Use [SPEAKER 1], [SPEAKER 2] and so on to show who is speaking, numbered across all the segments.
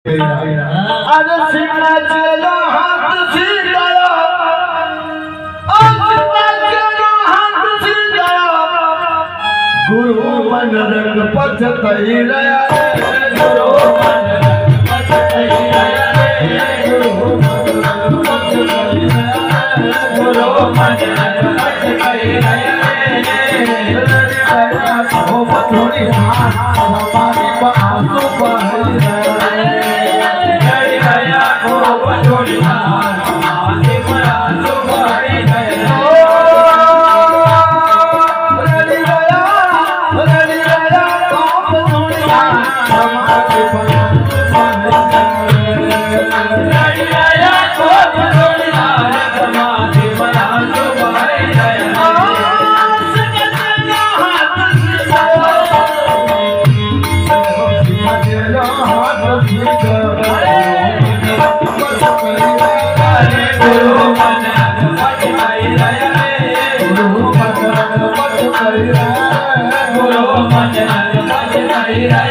[SPEAKER 1] अरे सीना चलो हाथ सीधाया, हाथ सीधाया, गुरु मन रंग पथ तई रया, गुरु मन रंग पथ तई रया, गुरु मन रंग पथ तई रया, गुरु मन रंग पथ तई रया, ओ बंधुनी हमारी बासु बहई रया।
[SPEAKER 2] Yeah.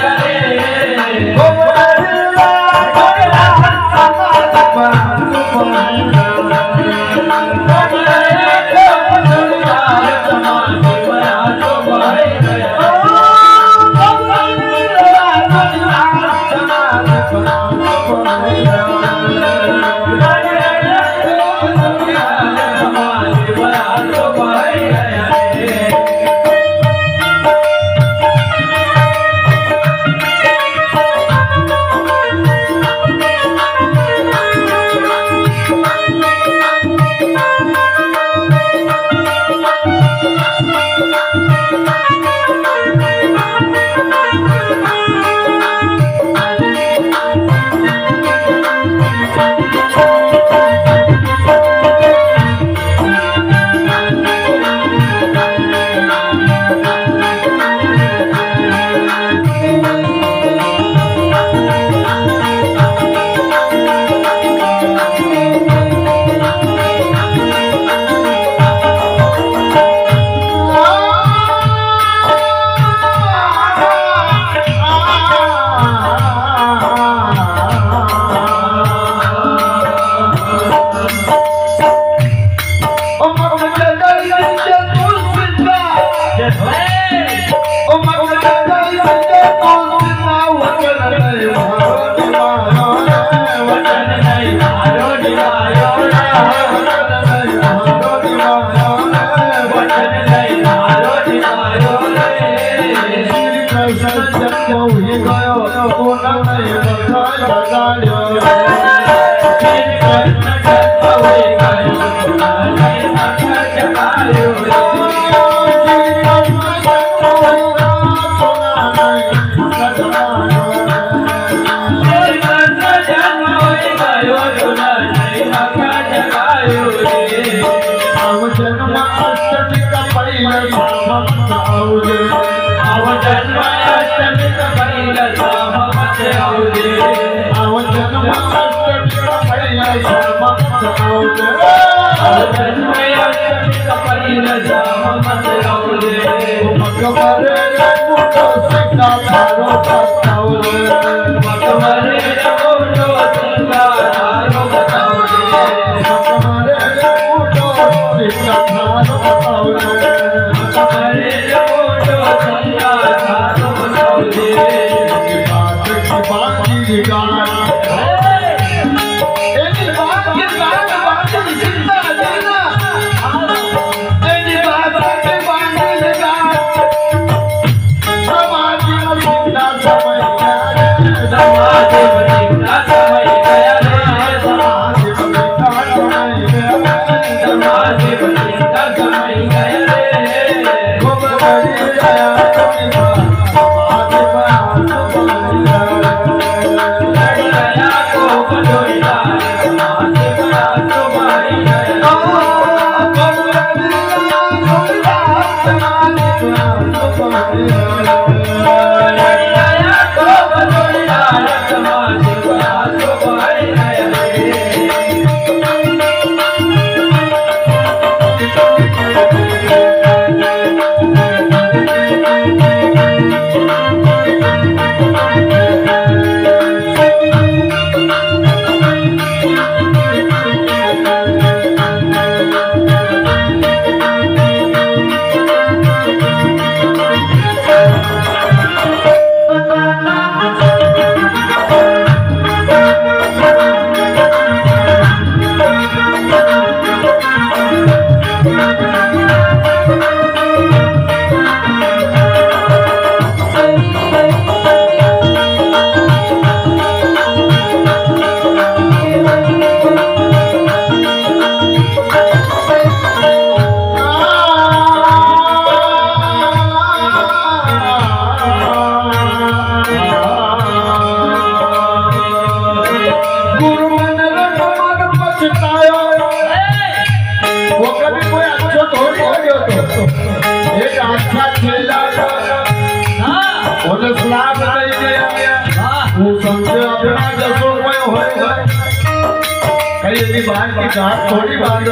[SPEAKER 1] ये बात की घाट थोड़ी बात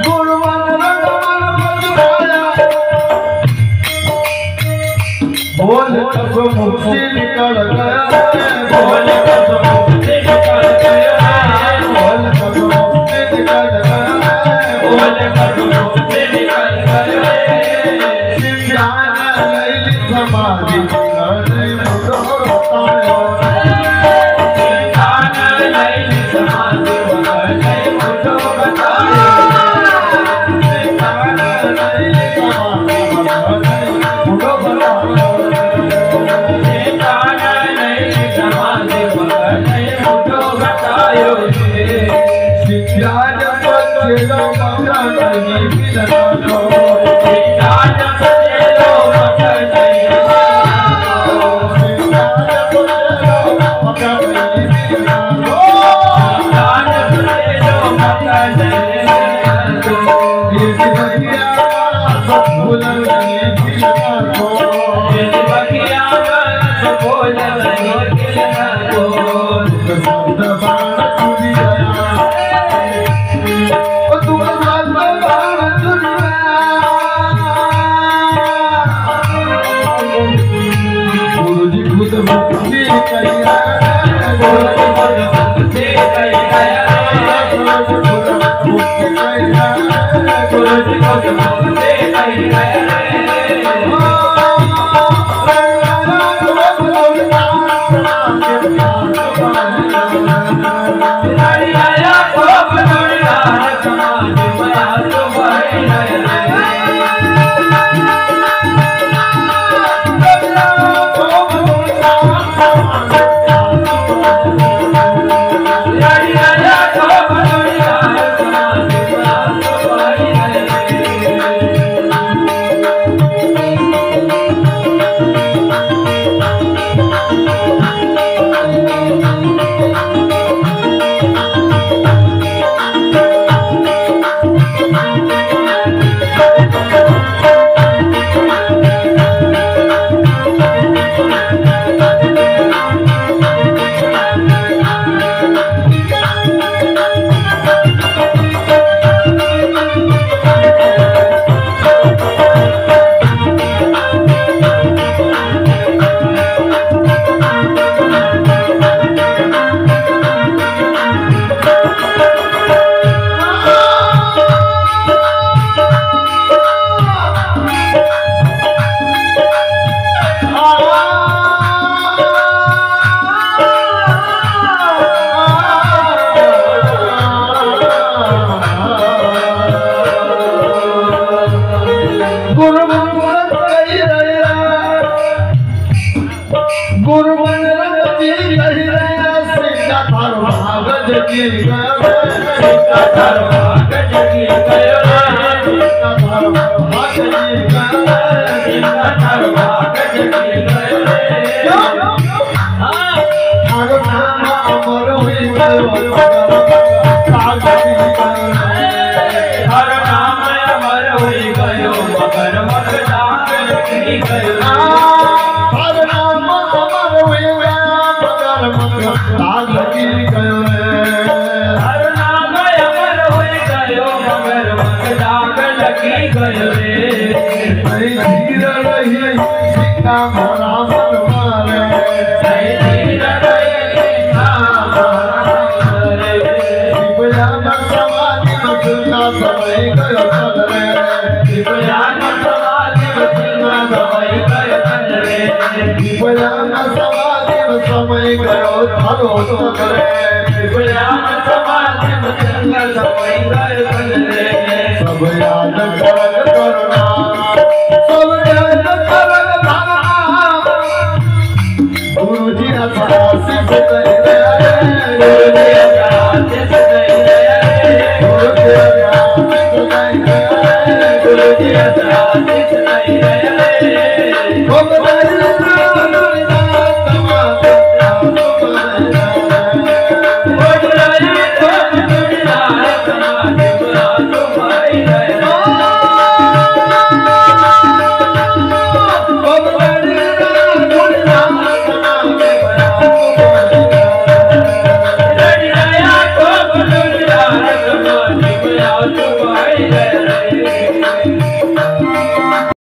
[SPEAKER 1] गुरु बोल कसो मुक्ति निकल गया बोल कसो मुक्ति निकल गया बोल कसो मुक्ति निकल गया बोल कसो मुक्ति निकल गया सिंगान लैली समाधि नहीं मुझो बतायो सिंगान लैली समाधि नहीं मुझो बतायो सिंगान लैली समाधि नहीं मुझो बतायो सिंगान पचेलो मका नहीं मिलनो सिंगान पचेलो मका नहीं मिलनो सिंगान पचेलो मका नहीं मिलनो सिंगान पचेलो मका नहीं मिलनो ये बगिया सब फूल नहीं मिलनो ये बगिया सब फूल नहीं मिलनो शब्द बाण चुरी गया समय गयो थारो तो करे सब याद कर